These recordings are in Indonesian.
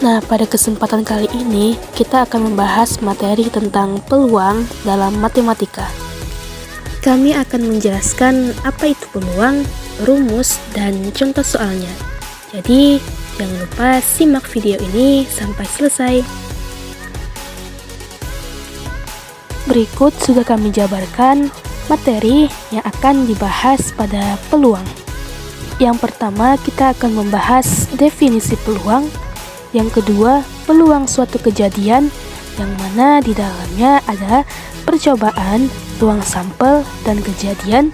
Nah, pada kesempatan kali ini kita akan membahas materi tentang peluang dalam matematika. Kami akan menjelaskan apa itu peluang, rumus, dan contoh soalnya. Jadi, jangan lupa simak video ini sampai selesai. Berikut sudah kami jabarkan materi yang akan dibahas pada peluang. Yang pertama, kita akan membahas definisi peluang. Yang kedua, peluang suatu kejadian, yang mana di dalamnya ada percobaan, ruang sampel, dan kejadian,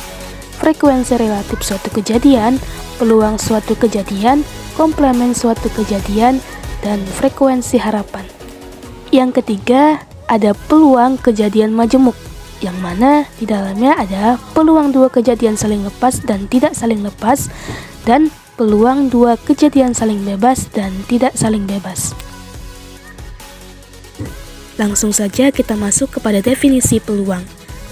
frekuensi relatif suatu kejadian, peluang suatu kejadian, komplemen suatu kejadian, dan frekuensi harapan. Yang ketiga, ada peluang kejadian majemuk, yang mana di dalamnya ada peluang dua kejadian saling lepas dan tidak saling lepas, dan peluang dua kejadian saling bebas dan tidak saling bebas. Langsung saja kita masuk kepada definisi peluang.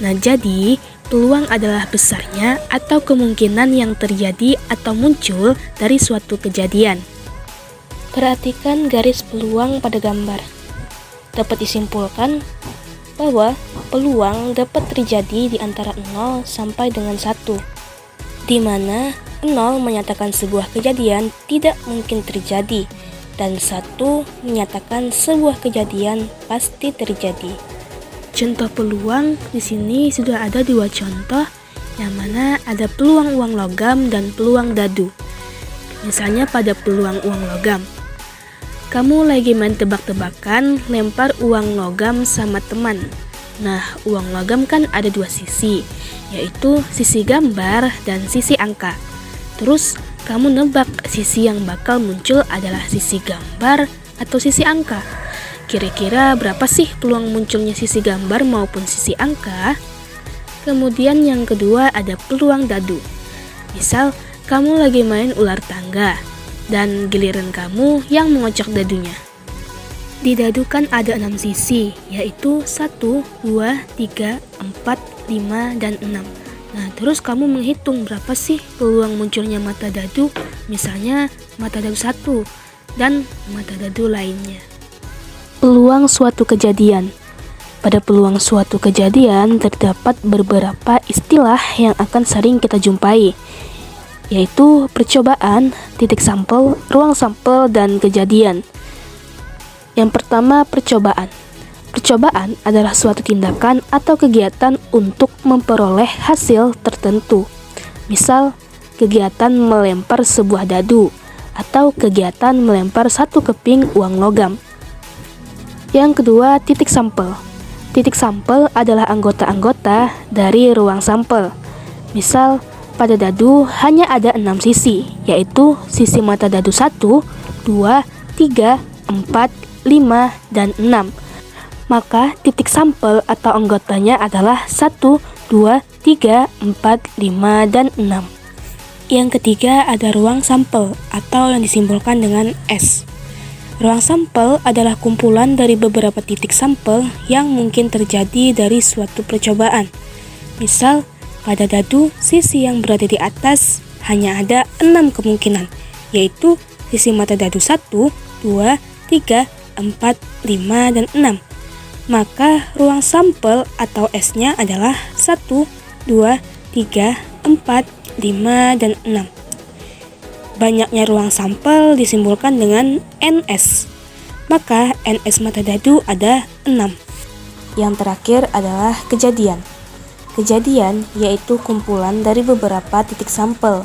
Nah, jadi peluang adalah besarnya atau kemungkinan yang terjadi atau muncul dari suatu kejadian. Perhatikan garis peluang pada gambar. Dapat disimpulkan bahwa peluang dapat terjadi di antara 0 sampai dengan 1, di mana 0 menyatakan sebuah kejadian tidak mungkin terjadi, dan 1 menyatakan sebuah kejadian pasti terjadi. Contoh peluang di sini sudah ada 2 contoh, yang mana ada peluang uang logam dan peluang dadu. Misalnya pada peluang uang logam, kamu lagi main tebak-tebakan lempar uang logam sama teman. Nah, uang logam kan ada 2 sisi, yaitu sisi gambar dan sisi angka. Terus, kamu nebak sisi yang bakal muncul adalah sisi gambar atau sisi angka. Kira-kira berapa sih peluang munculnya sisi gambar maupun sisi angka? Kemudian yang kedua ada peluang dadu. Misal, kamu lagi main ular tangga, dan giliran kamu yang mengocok dadunya. Di dadu kan ada 6 sisi, yaitu 1, 2, 3, 4, 5, dan 6. Nah, terus kamu menghitung berapa sih peluang munculnya mata dadu, misalnya mata dadu 1 dan mata dadu lainnya. Peluang suatu kejadian. Pada peluang suatu kejadian terdapat beberapa istilah yang akan sering kita jumpai, yaitu percobaan, titik sampel, ruang sampel, dan kejadian. Yang pertama, percobaan. Percobaan adalah suatu tindakan atau kegiatan untuk memperoleh hasil tertentu. Misal, kegiatan melempar sebuah dadu atau kegiatan melempar 1 keping uang logam. Yang kedua, titik sampel. Titik sampel adalah anggota-anggota dari ruang sampel. Misal, pada dadu hanya ada 6 sisi, yaitu sisi mata dadu 1, 2, 3, 4, 5, dan 6. Maka titik sampel atau anggotanya adalah 1, 2, 3, 4, 5, dan 6. Yang ketiga ada ruang sampel atau yang disimbolkan dengan S. Ruang sampel adalah kumpulan dari beberapa titik sampel yang mungkin terjadi dari suatu percobaan. Misal, pada dadu sisi yang berada di atas hanya ada 6 kemungkinan, yaitu sisi mata dadu 1, 2, 3, 4, 5, dan 6. Maka ruang sampel atau S-nya adalah 1, 2, 3, 4, 5, dan 6. Banyaknya ruang sampel disimbolkan dengan NS. Maka NS mata dadu ada 6. Yang terakhir adalah kejadian. Kejadian yaitu kumpulan dari beberapa titik sampel.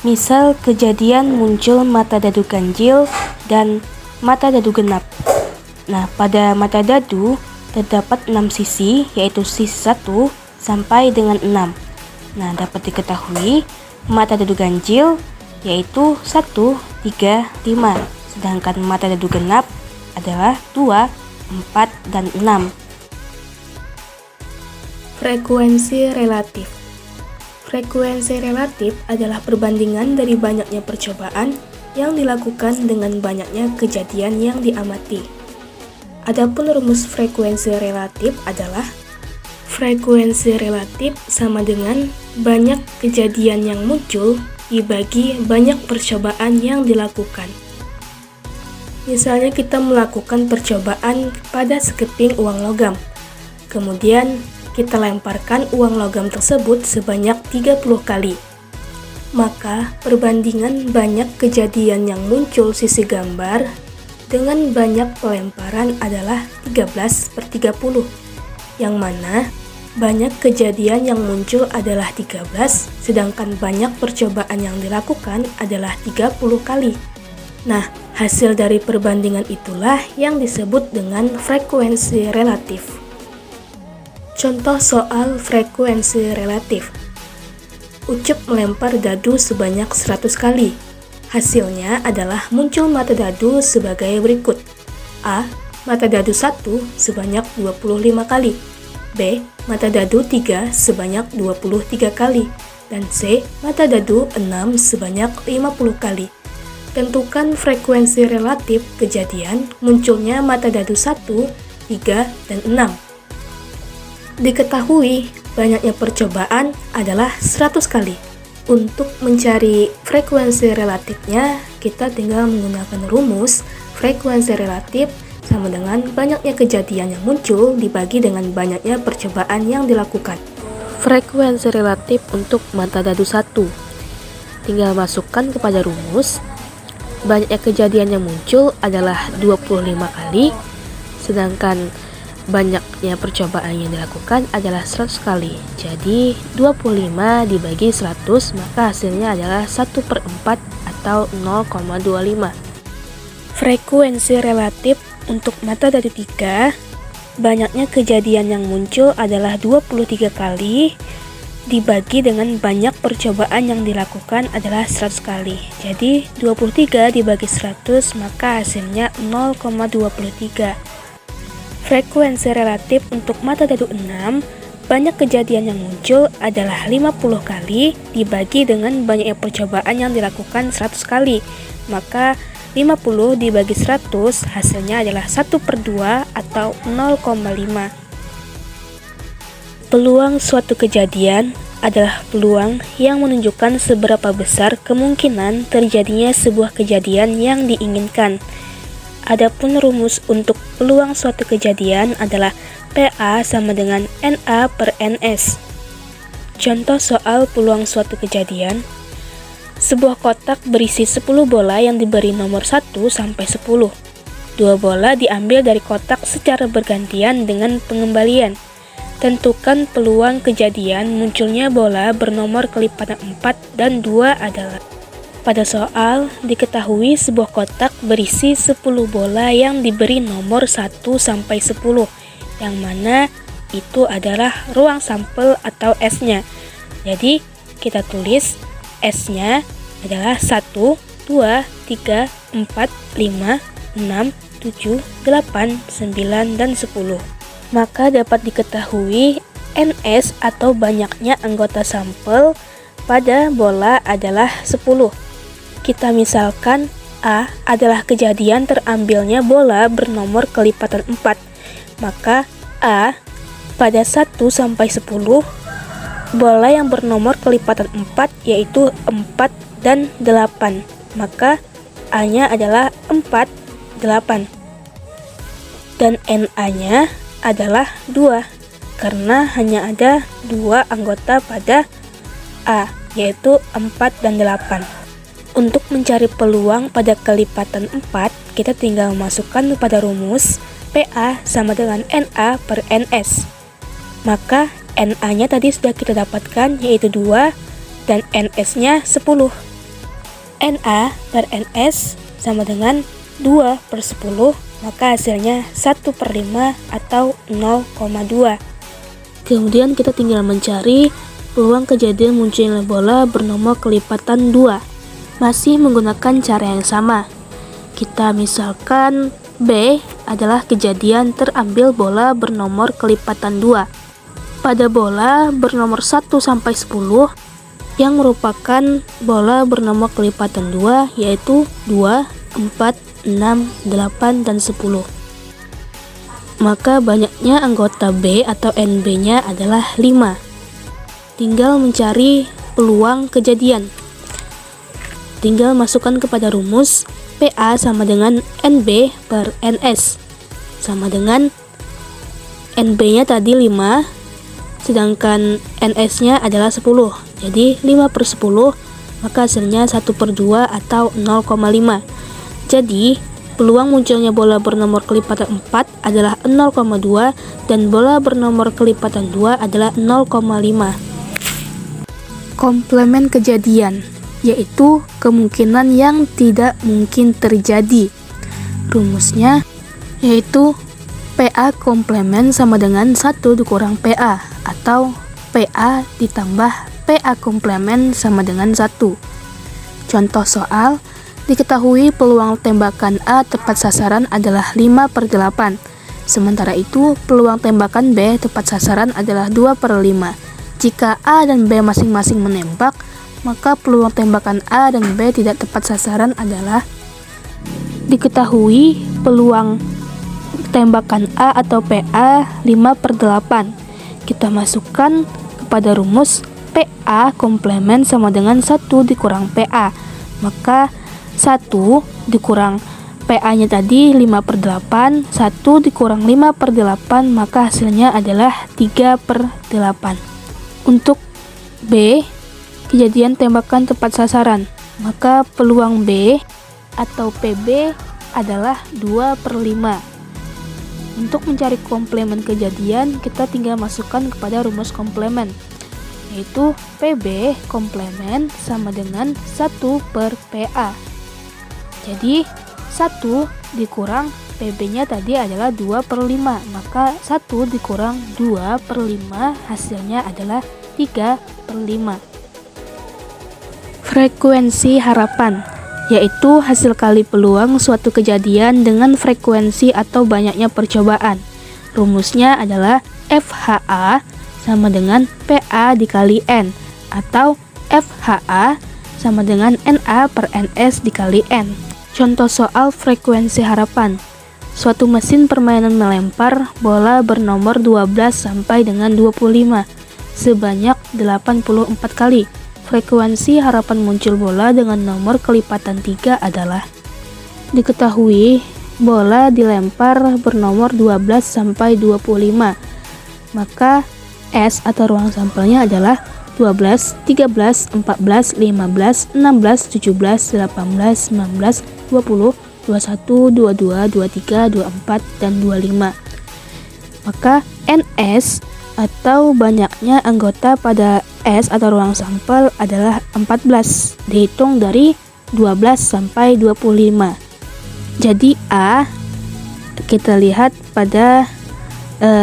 Misal kejadian muncul mata dadu ganjil dan mata dadu genap. Nah, pada mata dadu terdapat 6 sisi, yaitu sisi 1 sampai dengan 6. Nah, dapat diketahui mata dadu ganjil yaitu 1, 3, 5, sedangkan mata dadu genap adalah 2, 4, dan 6. Frekuensi relatif. Frekuensi relatif adalah perbandingan dari banyaknya percobaan yang dilakukan dengan banyaknya kejadian yang diamati. Adapun rumus frekuensi relatif adalah frekuensi relatif sama dengan banyak kejadian yang muncul dibagi banyak percobaan yang dilakukan. Misalnya kita melakukan percobaan pada sekeping uang logam. Kemudian kita lemparkan uang logam tersebut sebanyak 30 kali. Maka perbandingan banyak kejadian yang muncul sisi gambar dengan banyak pelemparan adalah 13/30, yang mana banyak kejadian yang muncul adalah 13, sedangkan banyak percobaan yang dilakukan adalah 30 kali. Nah, hasil dari perbandingan itulah yang disebut dengan frekuensi relatif. Contoh soal frekuensi relatif. Ucup melempar dadu sebanyak 100 kali. Hasilnya adalah muncul mata dadu sebagai berikut. A. Mata dadu 1 sebanyak 25 kali. B. Mata dadu 3 sebanyak 23 kali. Dan C. Mata dadu 6 sebanyak 50 kali. Tentukan frekuensi relatif kejadian munculnya mata dadu 1, 3, dan 6. Diketahui banyaknya percobaan adalah 100 kali. Untuk mencari frekuensi relatifnya, kita tinggal menggunakan rumus frekuensi relatif sama dengan banyaknya kejadian yang muncul dibagi dengan banyaknya percobaan yang dilakukan. Frekuensi relatif untuk mata dadu 1. Tinggal masukkan kepada rumus. Banyaknya kejadian yang muncul adalah 25 kali, sedangkan banyaknya percobaan yang dilakukan adalah 100 kali. Jadi 25 dibagi 100, maka hasilnya adalah 1/4 atau 0,25. Frekuensi relatif untuk mata dadu 3, banyaknya kejadian yang muncul adalah 23 kali, dibagi dengan banyak percobaan yang dilakukan adalah 100 kali. Jadi 23 dibagi 100, maka hasilnya 0,23. Frekuensi relatif untuk mata dadu 6, banyak kejadian yang muncul adalah 50 kali, dibagi dengan banyaknya percobaan yang dilakukan 100 kali. Maka 50 dibagi 100, hasilnya adalah 1/2 atau 0,5. Peluang suatu kejadian adalah peluang yang menunjukkan seberapa besar kemungkinan terjadinya sebuah kejadian yang diinginkan. Adapun rumus untuk peluang suatu kejadian adalah PA sama dengan NA/NS. Contoh soal peluang suatu kejadian. Sebuah kotak berisi 10 bola yang diberi nomor 1 sampai 10. 2 bola diambil dari kotak secara bergantian dengan pengembalian. Tentukan peluang kejadian munculnya bola bernomor kelipatan 4 dan 2 adalah. Pada soal, diketahui sebuah kotak berisi 10 bola yang diberi nomor 1 sampai 10, yang mana itu adalah ruang sampel atau S-nya. Jadi, kita tulis S-nya adalah 1, 2, 3, 4, 5, 6, 7, 8, 9, dan 10. Maka dapat diketahui NS atau banyaknya anggota sampel pada bola adalah 10. Kita misalkan A adalah kejadian terambilnya bola bernomor kelipatan 4. Maka A pada 1 sampai 10 bola yang bernomor kelipatan 4 yaitu 4 dan 8. Maka A-nya adalah 4, 8. Dan NA-nya adalah 2, karena hanya ada 2 anggota pada A, yaitu 4 dan 8. Untuk mencari peluang pada kelipatan 4, kita tinggal masukkan pada rumus PA sama dengan NA/NS. Maka NA-nya tadi sudah kita dapatkan, yaitu 2, dan NS-nya 10. NA/NS sama dengan 2/10, maka hasilnya 1/5 atau 0,2. Kemudian kita tinggal mencari peluang kejadian munculnya bola bernomor kelipatan 2. Masih menggunakan cara yang sama. Kita misalkan B adalah kejadian terambil bola bernomor kelipatan 2. Pada bola bernomor 1 sampai 10 yang merupakan bola bernomor kelipatan 2 yaitu 2, 4, 6, 8, dan 10. Maka banyaknya anggota B atau NB-nya adalah 5. Tinggal mencari peluang kejadian. Tinggal masukkan kepada rumus PA sama dengan NB per NS, sama dengan NB-nya tadi 5, sedangkan NS-nya adalah 10. Jadi 5 per 10, maka hasilnya 1/2 atau 0,5. Jadi peluang munculnya bola bernomor kelipatan 4 adalah 0,2 dan bola bernomor kelipatan 2 adalah 0,5. Komplemen kejadian, yaitu kemungkinan yang tidak mungkin terjadi. Rumusnya yaitu PA komplemen sama dengan 1 dikurang PA, atau PA ditambah PA komplemen sama dengan 1. Contoh soal, diketahui peluang tembakan A tepat sasaran adalah 5/8. Sementara itu, peluang tembakan B tepat sasaran adalah 2/5. Jika A dan B masing-masing menembak, maka peluang tembakan A dan B tidak tepat sasaran adalah: diketahui peluang tembakan A atau PA 5/8. Kita masukkan kepada rumus PA komplemen sama dengan 1 dikurang PA. Maka 1 dikurang PA-nya tadi 5/8, 1 dikurang 5/8, maka hasilnya adalah 3/8. Untuk B, kejadian tembakan tepat sasaran, maka peluang B atau PB adalah 2/5. Untuk mencari komplemen kejadian, kita tinggal masukkan kepada rumus komplemen, yaitu PB komplemen sama dengan 1 per PA. Jadi 1 dikurang PB-nya tadi adalah 2/5, maka 1 dikurang 2/5 hasilnya adalah 3/5. Frekuensi harapan, yaitu hasil kali peluang suatu kejadian dengan frekuensi atau banyaknya percobaan. Rumusnya adalah FHA sama dengan PA dikali N, atau FHA sama dengan NA per NS dikali N. Contoh soal frekuensi harapan. Suatu mesin permainan melempar bola bernomor 12 sampai dengan 25 sebanyak 84 kali. Frekuensi harapan muncul bola dengan nomor kelipatan 3 adalah: diketahui bola dilempar bernomor 12 sampai 25. Maka S atau ruang sampelnya adalah 12, 13, 14, 15, 16, 17, 18, 19, 20, 21, 22, 23, 24, dan 25. Maka NS atau banyaknya anggota pada S atau ruang sampel adalah 14, dihitung dari 12 sampai 25. Jadi A, kita lihat pada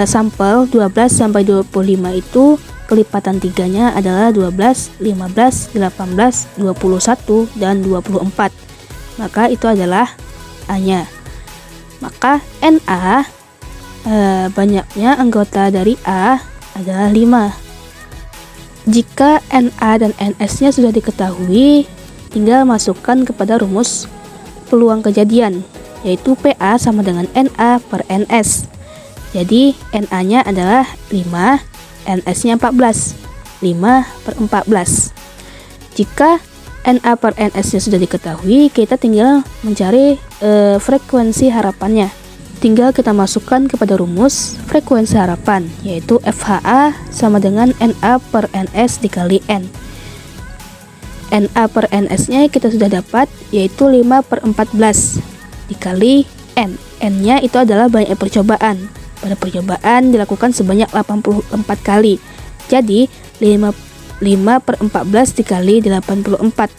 sampel 12 sampai 25 itu kelipatan 3-nya adalah 12, 15, 18, 21, dan 24. Maka itu adalah A-nya. Maka NA, banyaknya anggota dari A adalah 5. Jika NA dan NS-nya sudah diketahui, tinggal masukkan kepada rumus peluang kejadian, yaitu PA sama dengan NA per NS. Jadi NA-nya adalah 5, NS-nya 14, 5 per 14. Jika NA per NS-nya sudah diketahui, kita tinggal mencari frekuensi harapannya. Tinggal kita masukkan kepada rumus frekuensi harapan, yaitu FHA sama dengan NA per NS dikali N. NA per NS-nya kita sudah dapat, yaitu 5 per 14 dikali N. N-nya itu adalah banyak percobaan. Pada percobaan dilakukan sebanyak 84 kali. Jadi 5 per 14 dikali 84,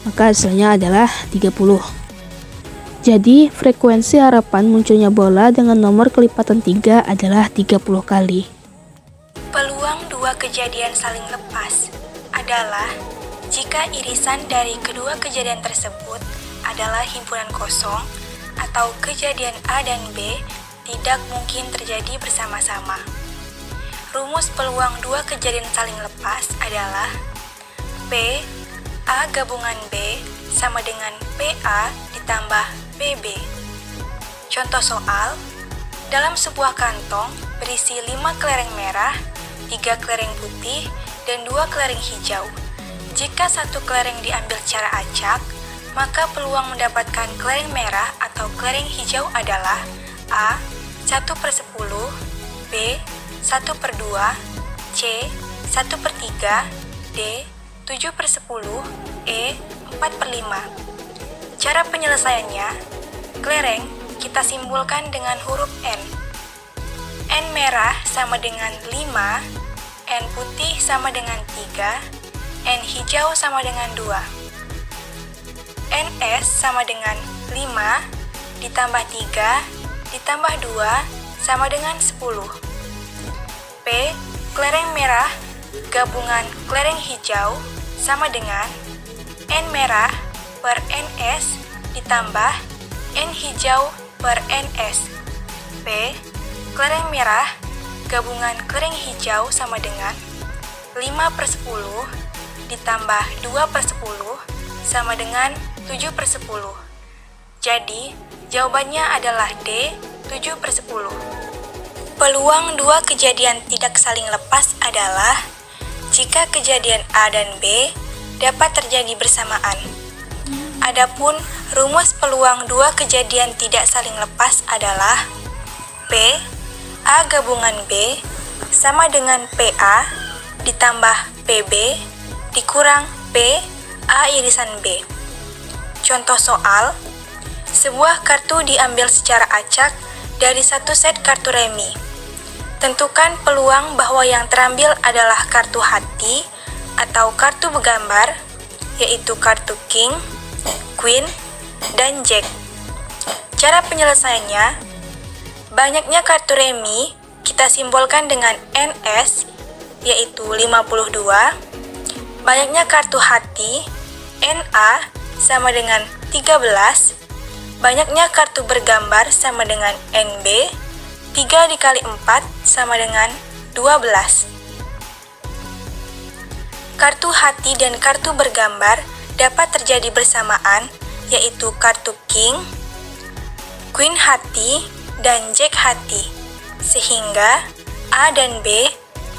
maka hasilnya adalah 30. Jadi frekuensi harapan munculnya bola dengan nomor kelipatan 3 adalah 30 kali. Peluang dua kejadian saling lepas adalah jika irisan dari kedua kejadian tersebut adalah himpunan kosong atau kejadian A dan B tidak mungkin terjadi bersama-sama. Rumus peluang dua kejadian saling lepas adalah P A gabungan B sama dengan PA ditambah PB. Contoh soal, dalam sebuah kantong berisi 5 kelereng merah, 3 kelereng putih, dan 2 kelereng hijau. Jika satu kelereng diambil secara acak, maka peluang mendapatkan kelereng merah atau kelereng hijau adalah A. 1/10, B. 1/2, C. 1/3, D. 7/10, E. 4/5. Cara penyelesaiannya, kelereng kita simbolkan dengan huruf N. N merah sama dengan 5, N putih sama dengan 3, N hijau sama dengan 2. NS sama dengan 5, ditambah 3, ditambah 2, sama dengan 10. P. Kelereng merah gabungan kelereng hijau sama dengan N merah per NS ditambah N hijau per NS. P. Kelereng merah gabungan kelereng hijau sama dengan 5/10 ditambah 2/10 sama dengan 7/10. Jadi, jawabannya adalah D, 7/10. Peluang dua kejadian tidak saling lepas adalah jika kejadian A dan B dapat terjadi bersamaan. Adapun rumus peluang dua kejadian tidak saling lepas adalah P A gabungan B sama dengan PA ditambah PB dikurang P A irisan B. Contoh soal, sebuah kartu diambil secara acak dari satu set kartu remi. Tentukan peluang bahwa yang terambil adalah kartu hati atau kartu bergambar, yaitu kartu King, Queen, dan Jack. Cara penyelesaiannya, banyaknya kartu remi kita simbolkan dengan NS, yaitu 52. Banyaknya kartu hati, NA, sama dengan 13. Banyaknya kartu bergambar sama dengan NB, 3 dikali 4 sama dengan 12. Kartu hati dan kartu bergambar dapat terjadi bersamaan, yaitu kartu King, Queen hati, dan Jack hati, sehingga A dan B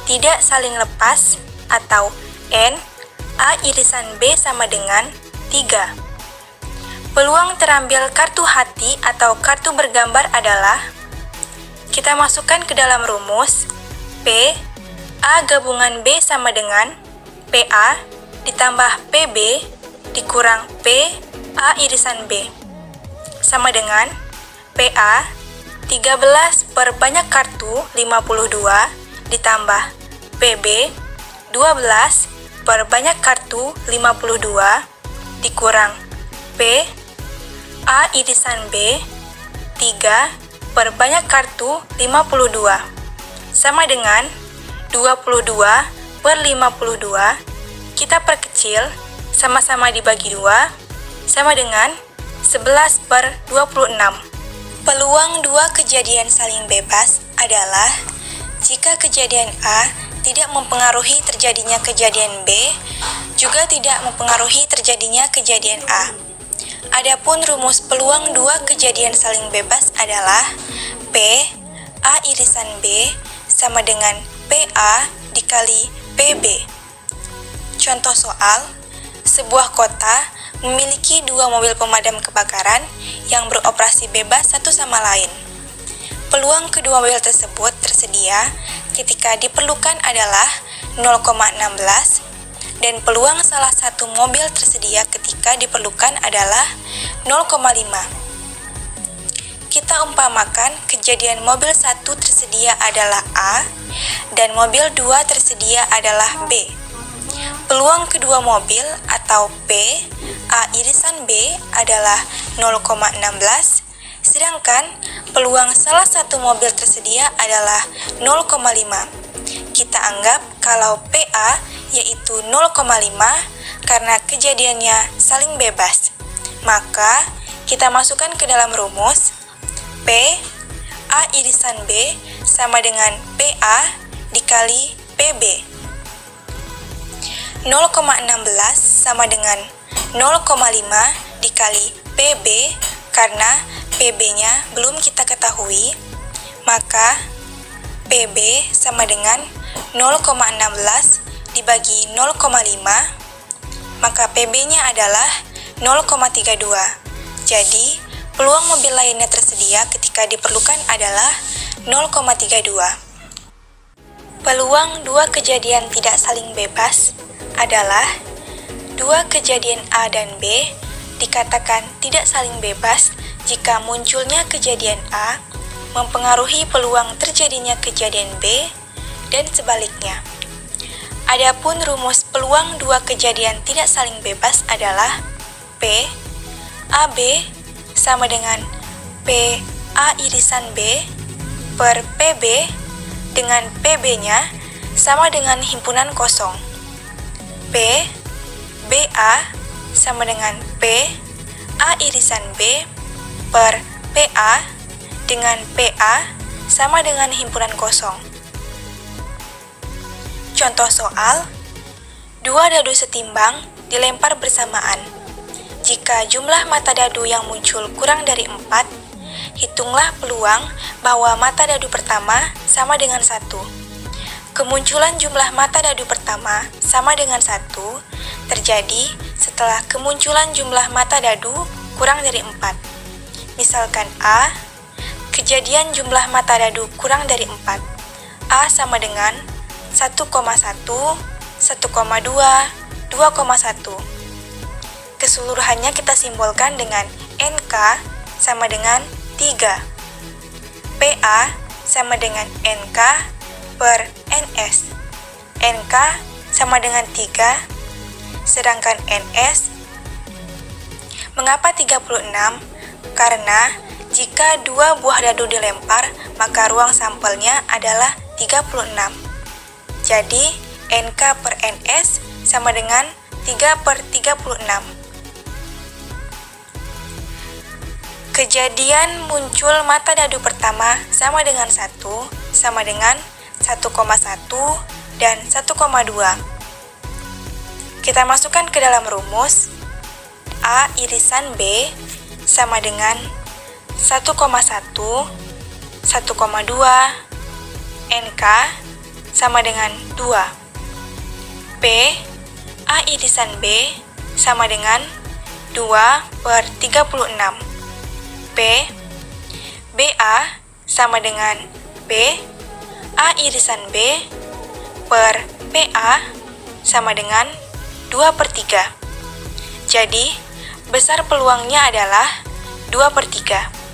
tidak saling lepas atau N, A irisan B sama dengan 3. Peluang terambil kartu hati atau kartu bergambar adalah, kita masukkan ke dalam rumus, P, A gabungan B sama dengan PA ditambah PB dikurang P, A irisan B, sama dengan PA 13 per banyak kartu 52 ditambah PB 12 per banyak kartu 52 dikurang P, A irisan B 3 per banyak kartu 52 sama dengan 22 per 52, kita perkecil, sama-sama dibagi 2, sama dengan 11 per 26. Peluang dua kejadian saling bebas adalah jika kejadian A tidak mempengaruhi terjadinya kejadian B, juga tidak mempengaruhi terjadinya kejadian A. Adapun rumus peluang dua kejadian saling bebas adalah P A irisan B sama dengan PA dikali PB. Contoh soal, sebuah kota memiliki dua mobil pemadam kebakaran yang beroperasi bebas satu sama lain. Peluang kedua mobil tersebut tersedia ketika diperlukan adalah 0,16 dan peluang salah satu mobil tersedia ketika diperlukan adalah 0,5. Kita umpamakan kejadian mobil 1 tersedia adalah A dan mobil 2 tersedia adalah B. Peluang kedua mobil atau P A irisan B adalah 0,16, sedangkan peluang salah satu mobil tersedia adalah 0,5. Kita anggap kalau PA yaitu 0,5 karena kejadiannya saling bebas. Maka kita masukkan ke dalam rumus P A irisan B sama dengan PA dikali PB. 0,16 sama dengan 0,5 dikali PB karena PB-nya belum kita ketahui, maka PB sama dengan 0,16 dibagi 0,5, maka PB-nya adalah 0,32. Jadi, peluang mobil lainnya tersedia ketika diperlukan adalah 0,32. Peluang dua kejadian tidak saling bebas adalah dua kejadian A dan B dikatakan tidak saling bebas jika munculnya kejadian A mempengaruhi peluang terjadinya kejadian B dan sebaliknya. Adapun rumus peluang dua kejadian tidak saling bebas adalah P AB sama dengan P A irisan B per PB dengan PB-nya sama dengan himpunan kosong. P BA sama dengan P A irisan B per PA dengan PA sama dengan himpunan kosong. Contoh soal, dua dadu setimbang dilempar bersamaan. Jika jumlah mata dadu yang muncul kurang dari 4, hitunglah peluang bahwa mata dadu pertama sama dengan 1. Kemunculan jumlah mata dadu pertama sama dengan 1 terjadi setelah kemunculan jumlah mata dadu kurang dari 4. Misalkan A, kejadian jumlah mata dadu kurang dari 4. A sama dengan 1,1, 1,2, 2,1. Keseluruhannya kita simbolkan dengan NK sama dengan 3. PA sama dengan NK per NS. NK sama dengan 3, sedangkan NS. Mengapa 36? Karena jika dua buah dadu dilempar, maka ruang sampelnya adalah 36. Jadi, NK per NS sama dengan 3 per 36. Kejadian muncul mata dadu pertama sama dengan 1, sama dengan 1,1 dan 1,2. Kita masukkan ke dalam rumus. A irisan B sama dengan 1,1, 1,2, NK sama dengan 2. P A irisan B sama dengan 2 per 36. P BA sama dengan P A irisan B per PA sama dengan 2 per 3. Jadi, besar peluangnya adalah 2 per 3.